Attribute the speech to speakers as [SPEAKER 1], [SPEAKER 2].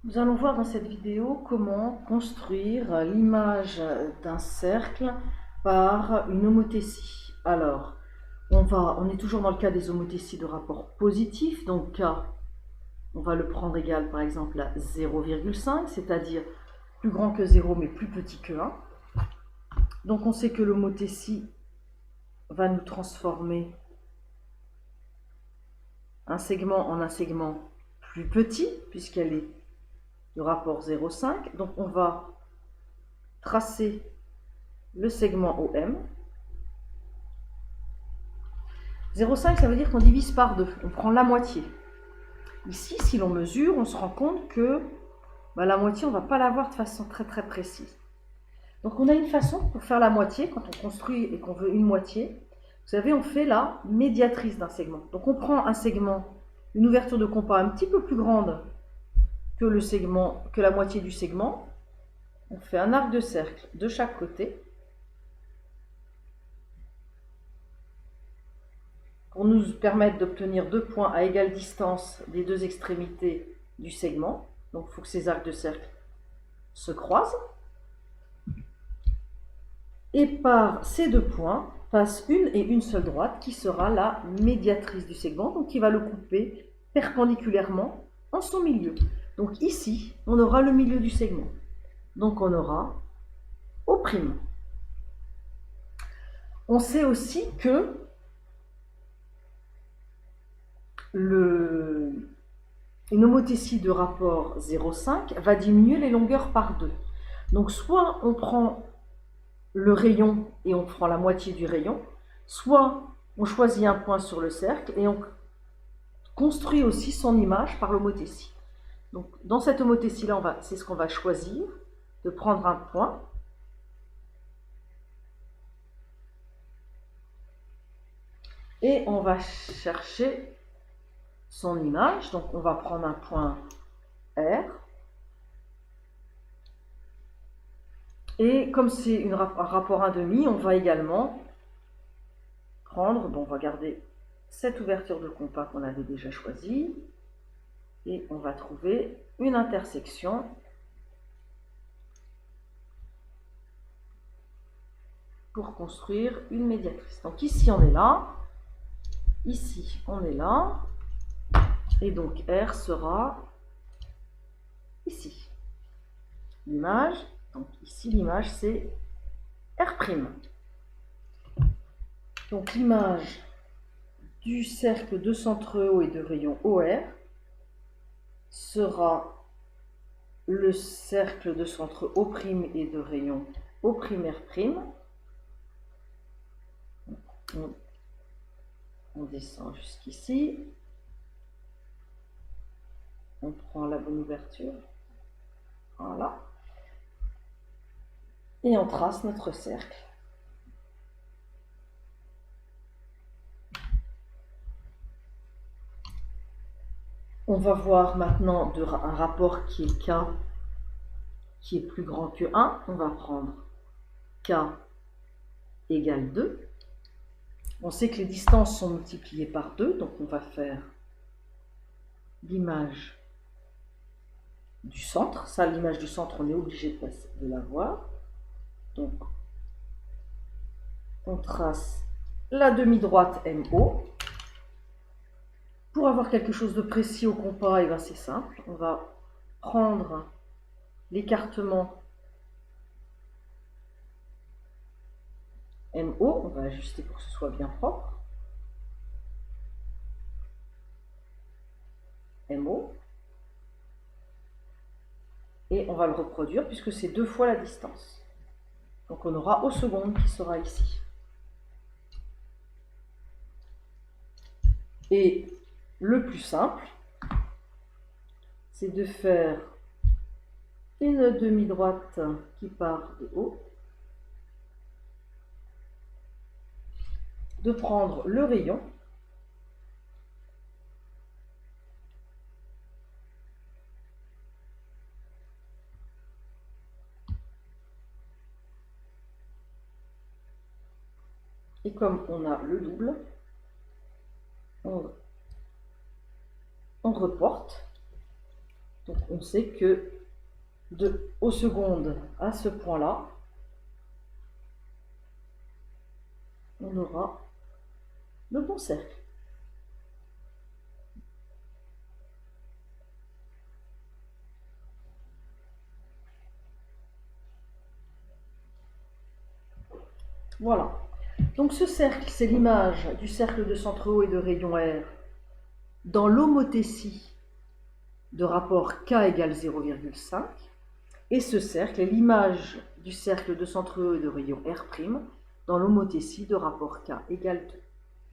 [SPEAKER 1] Nous allons voir dans cette vidéo comment construire l'image d'un cercle par une homothétie. Alors, on est toujours dans le cas des homothéties de rapport positif, donc K, on va le prendre égal par exemple à 0,5, c'est-à-dire plus grand que 0 mais plus petit que 1. Donc on sait que l'homothétie va nous transformer un segment en un segment plus petit, puisqu'elle est de rapport 0,5. Donc on va tracer le segment OM. 0,5, ça veut dire qu'on divise par 2, on prend la moitié. Ici, si l'on mesure, on se rend compte que la moitié, on ne va pas l'avoir de façon très précise. Donc on a une façon pour faire la moitié, quand on construit et qu'on veut une moitié. Vous savez, on fait la médiatrice d'un segment. Donc on prend un segment, une ouverture de compas un petit peu plus grande que la moitié du segment. On fait un arc de cercle de chaque côté pour nous permettre d'obtenir deux points à égale distance des deux extrémités du segment. Donc il faut que ces arcs de cercle se croisent. Et par ces deux points passe une et une seule droite qui sera la médiatrice du segment, donc qui va le couper perpendiculairement en son milieu. Donc ici, on aura le milieu du segment. Donc on aura O'. On sait aussi que une homothétie de rapport 0,5 va diminuer les longueurs par 2. Donc soit on prend le rayon et on prend la moitié du rayon, soit on choisit un point sur le cercle et on construit aussi son image par l'homothétie. Donc dans cette homothétie-là, c'est ce qu'on va choisir, de prendre un point et on va chercher son image. Donc on va prendre un point R. Et comme c'est un rapport 1,5, on va également prendre, on va garder cette ouverture de compas qu'on avait déjà choisie, et on va trouver une intersection pour construire une médiatrice. Donc ici on est là, ici on est là, et donc R sera ici. L'image, donc ici l'image c'est R'. Donc l'image du cercle de centre O et de rayon OR sera le cercle de centre O' et de rayon O'R'. On descend jusqu'ici. On prend la bonne ouverture. Voilà. Et on trace notre cercle. On va voir maintenant un rapport qui est K, qui est plus grand que 1. On va prendre K égale 2. On sait que les distances sont multipliées par 2, donc on va faire l'image du centre. Ça, l'image du centre, on est obligé de la voir. Donc, on trace la demi-droite MO. Pour avoir quelque chose de précis au compas, c'est simple. On va prendre l'écartement MO. On va ajuster pour que ce soit bien propre. MO. Et on va le reproduire puisque c'est 2 fois la distance. Donc on aura O seconde qui sera ici. Et le plus simple, c'est de faire une demi-droite qui part de haut, de prendre le rayon et comme on a le double, on reporte Donc on sait que de aux secondes à ce point-là, on aura le bon cercle. Voilà. Donc ce cercle, c'est l'image du cercle de centre O et de rayon R dans l'homothétie de rapport K égale 0,5. Et ce cercle est l'image du cercle de centre E et de rayon R' dans l'homothétie de rapport K égale 2.